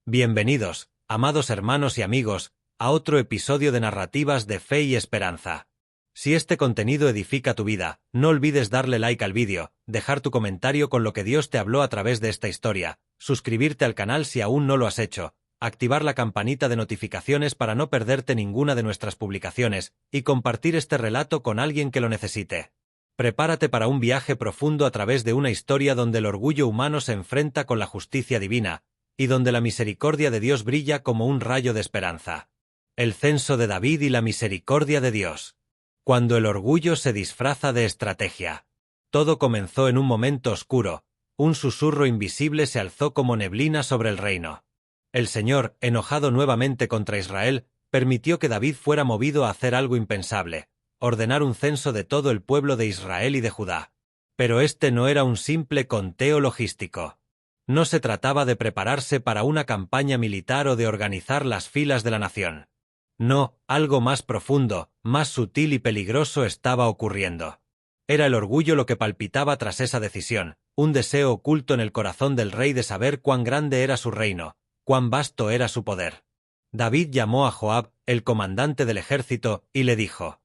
Bienvenidos, amados hermanos y amigos, a otro episodio de Narrativas de Fe y Esperanza. Si este contenido edifica tu vida, no olvides darle like al vídeo, dejar tu comentario con lo que Dios te habló a través de esta historia, suscribirte al canal si aún no lo has hecho, activar la campanita de notificaciones para no perderte ninguna de nuestras publicaciones, y compartir este relato con alguien que lo necesite. Prepárate para un viaje profundo a través de una historia donde el orgullo humano se enfrenta con la justicia divina, y donde la misericordia de Dios brilla como un rayo de esperanza. El censo de David y la misericordia de Dios. Cuando el orgullo se disfraza de estrategia. Todo comenzó en un momento oscuro, un susurro invisible se alzó como neblina sobre el reino. El Señor, enojado nuevamente contra Israel, permitió que David fuera movido a hacer algo impensable, ordenar un censo de todo el pueblo de Israel y de Judá. Pero este no era un simple conteo logístico. No se trataba de prepararse para una campaña militar o de organizar las filas de la nación. No, algo más profundo, más sutil y peligroso estaba ocurriendo. Era el orgullo lo que palpitaba tras esa decisión, un deseo oculto en el corazón del rey de saber cuán grande era su reino, cuán vasto era su poder. David llamó a Joab, el comandante del ejército, y le dijo: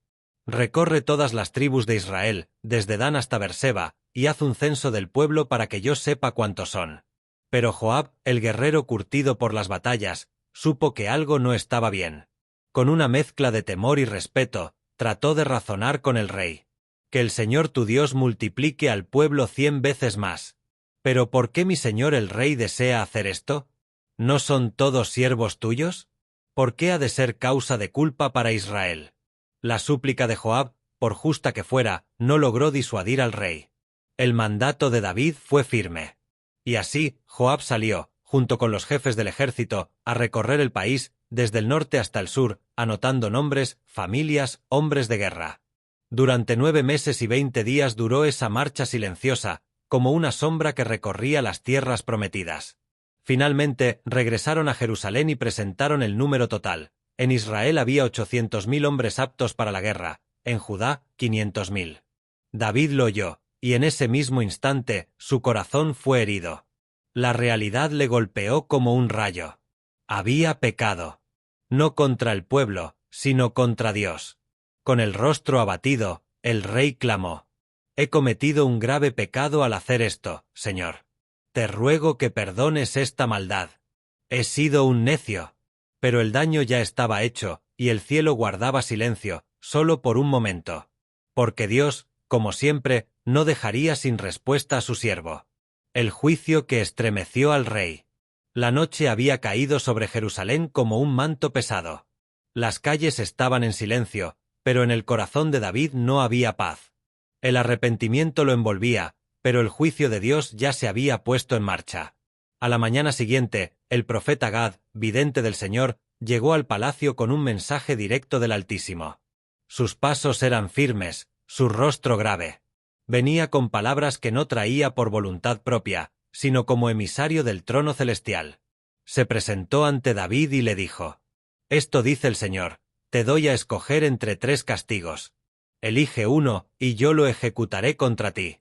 «Recorre todas las tribus de Israel, desde Dan hasta Berseba, y haz un censo del pueblo para que yo sepa cuántos son». Pero Joab, el guerrero curtido por las batallas, supo que algo no estaba bien. Con una mezcla de temor y respeto, trató de razonar con el rey. «Que el Señor tu Dios multiplique al pueblo 100 veces más. ¿Pero por qué mi señor el rey desea hacer esto? ¿No son todos siervos tuyos? ¿Por qué ha de ser causa de culpa para Israel?» La súplica de Joab, por justa que fuera, no logró disuadir al rey. El mandato de David fue firme. Y así, Joab salió, junto con los jefes del ejército, a recorrer el país, desde el norte hasta el sur, anotando nombres, familias, hombres de guerra. Durante 9 meses y 20 días duró esa marcha silenciosa, como una sombra que recorría las tierras prometidas. Finalmente, regresaron a Jerusalén y presentaron el número total. En Israel había 800.000 hombres aptos para la guerra, en Judá, 500.000. David lo oyó, y en ese mismo instante, su corazón fue herido. La realidad le golpeó como un rayo. Había pecado. No contra el pueblo, sino contra Dios. Con el rostro abatido, el rey clamó: «He cometido un grave pecado al hacer esto, Señor. Te ruego que perdones esta maldad. He sido un necio». Pero el daño ya estaba hecho, y el cielo guardaba silencio, solo por un momento. Porque Dios, como siempre, no dejaría sin respuesta a su siervo. El juicio que estremeció al rey. La noche había caído sobre Jerusalén como un manto pesado. Las calles estaban en silencio, pero en el corazón de David no había paz. El arrepentimiento lo envolvía, pero el juicio de Dios ya se había puesto en marcha. A la mañana siguiente, el profeta Gad, vidente del Señor, llegó al palacio con un mensaje directo del Altísimo. Sus pasos eran firmes, su rostro grave. Venía con palabras que no traía por voluntad propia, sino como emisario del trono celestial. Se presentó ante David y le dijo: «Esto dice el Señor, te doy a escoger entre 3 castigos. Elige uno, y yo lo ejecutaré contra ti».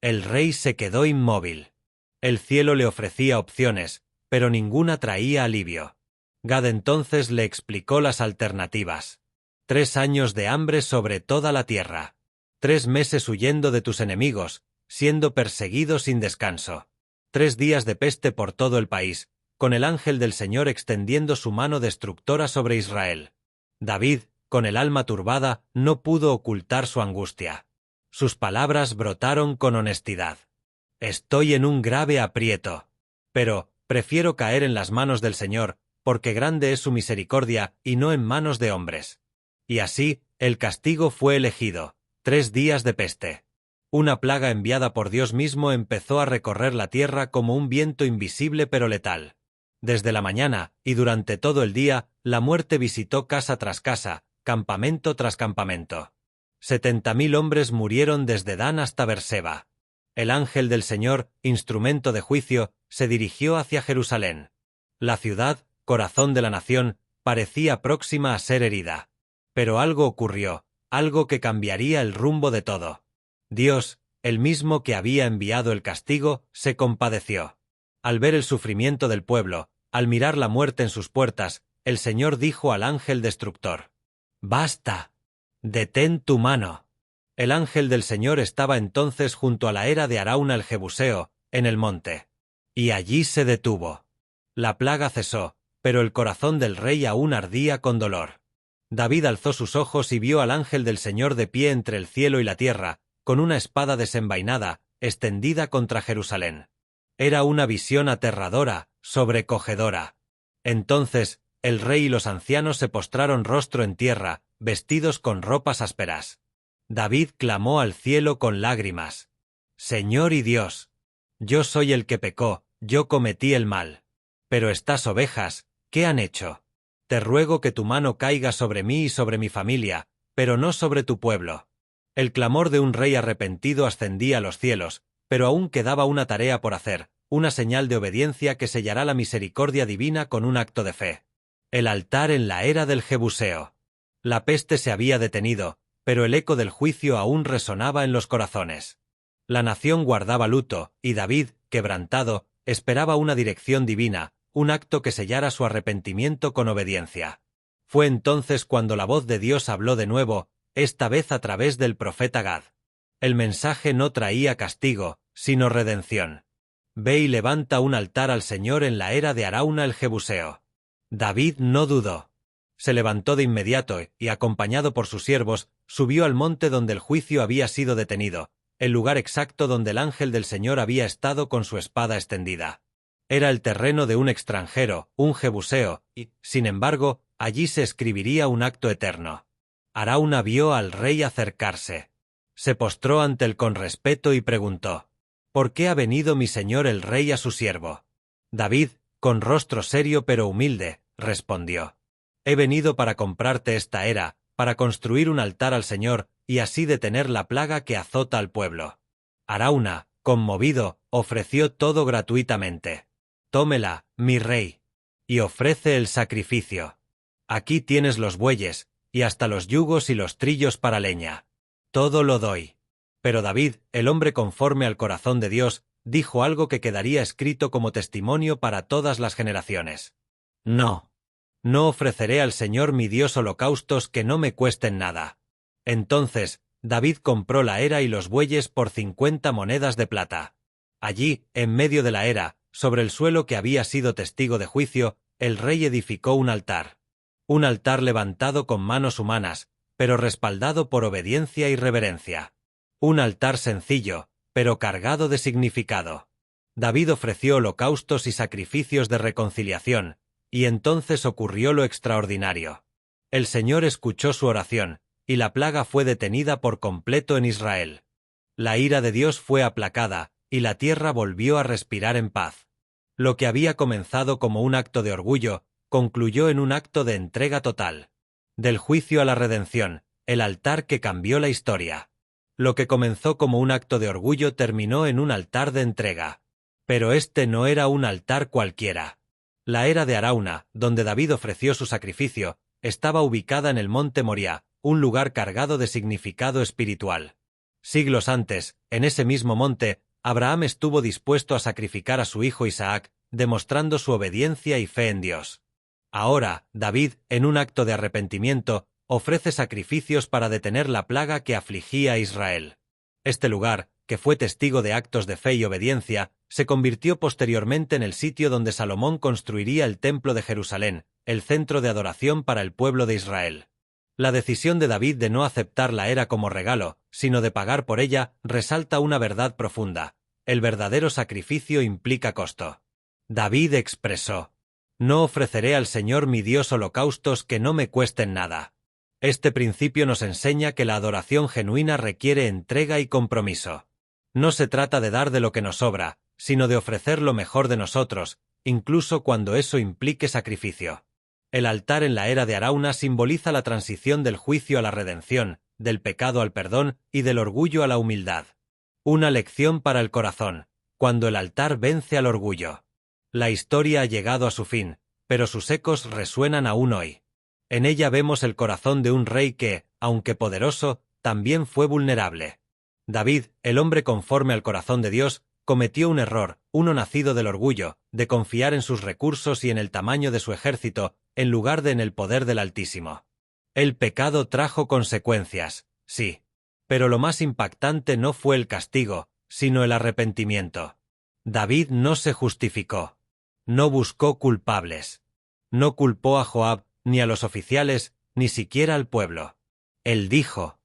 El rey se quedó inmóvil. El cielo le ofrecía opciones, pero ninguna traía alivio. Gad entonces le explicó las alternativas. 3 años de hambre sobre toda la tierra. 3 meses huyendo de tus enemigos, siendo perseguido sin descanso. 3 días de peste por todo el país, con el ángel del Señor extendiendo su mano destructora sobre Israel. David, con el alma turbada, no pudo ocultar su angustia. Sus palabras brotaron con honestidad. «Estoy en un grave aprieto. Pero, prefiero caer en las manos del Señor, porque grande es su misericordia, y no en manos de hombres». Y así, el castigo fue elegido: 3 días de peste. Una plaga enviada por Dios mismo empezó a recorrer la tierra como un viento invisible pero letal. Desde la mañana, y durante todo el día, la muerte visitó casa tras casa, campamento tras campamento. 70.000 hombres murieron desde Dan hasta Berseba. El ángel del Señor, instrumento de juicio, se dirigió hacia Jerusalén. La ciudad, corazón de la nación, parecía próxima a ser herida. Pero algo ocurrió, algo que cambiaría el rumbo de todo. Dios, el mismo que había enviado el castigo, se compadeció. Al ver el sufrimiento del pueblo, Al mirar la muerte en sus puertas, el Señor dijo al ángel destructor: «¡Basta! ¡Detén tu mano!». El ángel del Señor estaba entonces junto a la era de Arauna el Jebuseo, en el monte. Y allí se detuvo. La plaga cesó, pero el corazón del rey aún ardía con dolor. David alzó sus ojos y vio al ángel del Señor de pie entre el cielo y la tierra, con una espada desenvainada, extendida contra Jerusalén. Era una visión aterradora, sobrecogedora. Entonces, el rey y los ancianos se postraron rostro en tierra, vestidos con ropas ásperas. David clamó al cielo con lágrimas: «Señor y Dios, yo soy el que pecó, yo cometí el mal. Pero estas ovejas, ¿qué han hecho? Te ruego que tu mano caiga sobre mí y sobre mi familia, pero no sobre tu pueblo». El clamor de un rey arrepentido ascendía a los cielos, pero aún quedaba una tarea por hacer, una señal de obediencia que sellará la misericordia divina con un acto de fe. El altar en la era del Jebuseo. La peste se había detenido, pero el eco del juicio aún resonaba en los corazones. La nación guardaba luto, y David, quebrantado, esperaba una dirección divina, un acto que sellara su arrepentimiento con obediencia. Fue entonces cuando la voz de Dios habló de nuevo, esta vez a través del profeta Gad. El mensaje no traía castigo, sino redención. «Ve y levanta un altar al Señor en la era de Arauna el Jebuseo». David no dudó. Se levantó de inmediato y, acompañado por sus siervos, subió al monte donde el juicio había sido detenido, el lugar exacto donde el ángel del Señor había estado con su espada extendida. Era el terreno de un extranjero, un jebuseo, y, sin embargo, allí se escribiría un acto eterno. Arauna vio al rey acercarse. Se postró ante él con respeto y preguntó: «¿Por qué ha venido mi señor el rey a su siervo?». David, con rostro serio pero humilde, respondió: «He venido para comprarte esta era, para construir un altar al Señor, y así detener la plaga que azota al pueblo». Arauna, conmovido, ofreció todo gratuitamente. «Tómela, mi rey, y ofrece el sacrificio. Aquí tienes los bueyes, y hasta los yugos y los trillos para leña. Todo lo doy». Pero David, el hombre conforme al corazón de Dios, dijo algo que quedaría escrito como testimonio para todas las generaciones: «No. No ofreceré al Señor mi Dios holocaustos que no me cuesten nada». Entonces, David compró la era y los bueyes por 50 monedas de plata. Allí, en medio de la era, sobre el suelo que había sido testigo de juicio, el rey edificó un altar. Un altar levantado con manos humanas, pero respaldado por obediencia y reverencia. Un altar sencillo, pero cargado de significado. David ofreció holocaustos y sacrificios de reconciliación, y entonces ocurrió lo extraordinario. El Señor escuchó su oración, y la plaga fue detenida por completo en Israel. La ira de Dios fue aplacada, y la tierra volvió a respirar en paz. Lo que había comenzado como un acto de orgullo, concluyó en un acto de entrega total. Del juicio a la redención, el altar que cambió la historia. Lo que comenzó como un acto de orgullo terminó en un altar de entrega. Pero este no era un altar cualquiera. La era de Arauna, donde David ofreció su sacrificio, estaba ubicada en el monte Moriah, un lugar cargado de significado espiritual. Siglos antes, en ese mismo monte, Abraham estuvo dispuesto a sacrificar a su hijo Isaac, demostrando su obediencia y fe en Dios. Ahora, David, en un acto de arrepentimiento, ofrece sacrificios para detener la plaga que afligía a Israel. Este lugar, que fue testigo de actos de fe y obediencia, se convirtió posteriormente en el sitio donde Salomón construiría el Templo de Jerusalén, el centro de adoración para el pueblo de Israel. La decisión de David de no aceptar la era como regalo, sino de pagar por ella, resalta una verdad profunda: el verdadero sacrificio implica costo. David expresó: «No ofreceré al Señor mi Dios holocaustos que no me cuesten nada». Este principio nos enseña que la adoración genuina requiere entrega y compromiso. No se trata de dar de lo que nos sobra, sino de ofrecer lo mejor de nosotros, incluso cuando eso implique sacrificio. El altar en la era de Arauna simboliza la transición del juicio a la redención, del pecado al perdón y del orgullo a la humildad. Una lección para el corazón, cuando el altar vence al orgullo. La historia ha llegado a su fin, pero sus ecos resuenan aún hoy. En ella vemos el corazón de un rey que, aunque poderoso, también fue vulnerable. David, el hombre conforme al corazón de Dios, cometió un error, uno nacido del orgullo, de confiar en sus recursos y en el tamaño de su ejército, en lugar de en el poder del Altísimo. El pecado trajo consecuencias, sí. Pero lo más impactante no fue el castigo, sino el arrepentimiento. David no se justificó. No buscó culpables. No culpó a Joab, ni a los oficiales, ni siquiera al pueblo. Él dijo: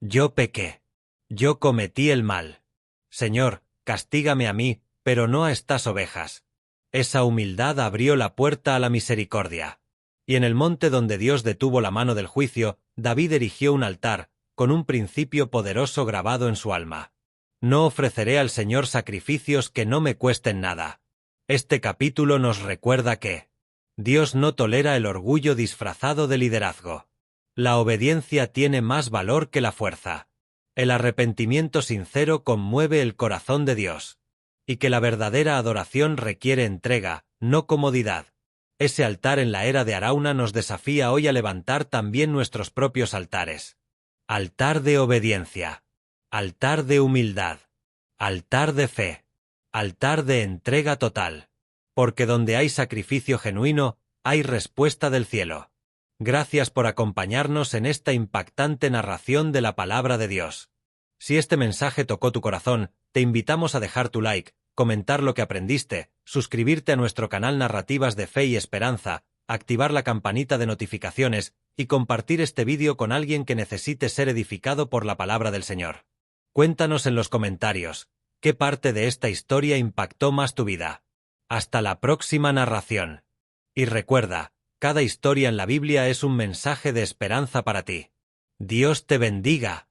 yo pequé. Yo cometí el mal. Señor, castígame a mí, pero no a estas ovejas. Esa humildad abrió la puerta a la misericordia. Y en el monte donde Dios detuvo la mano del juicio, David erigió un altar, con un principio poderoso grabado en su alma. No ofreceré al Señor sacrificios que no me cuesten nada. Este capítulo nos recuerda que Dios no tolera el orgullo disfrazado de liderazgo. La obediencia tiene más valor que la fuerza. El arrepentimiento sincero conmueve el corazón de Dios. Y que la verdadera adoración requiere entrega, no comodidad. Ese altar en la era de Arauna nos desafía hoy a levantar también nuestros propios altares. Altar de obediencia. Altar de humildad. Altar de fe. Altar de entrega total. Porque donde hay sacrificio genuino, hay respuesta del cielo. Gracias por acompañarnos en esta impactante narración de la palabra de Dios. Si este mensaje tocó tu corazón, te invitamos a dejar tu like, comentar lo que aprendiste, suscribirte a nuestro canal Narrativas de Fe y Esperanza, activar la campanita de notificaciones y compartir este vídeo con alguien que necesite ser edificado por la palabra del Señor. Cuéntanos en los comentarios, ¿qué parte de esta historia impactó más tu vida? Hasta la próxima narración. Y recuerda, cada historia en la Biblia es un mensaje de esperanza para ti. Dios te bendiga.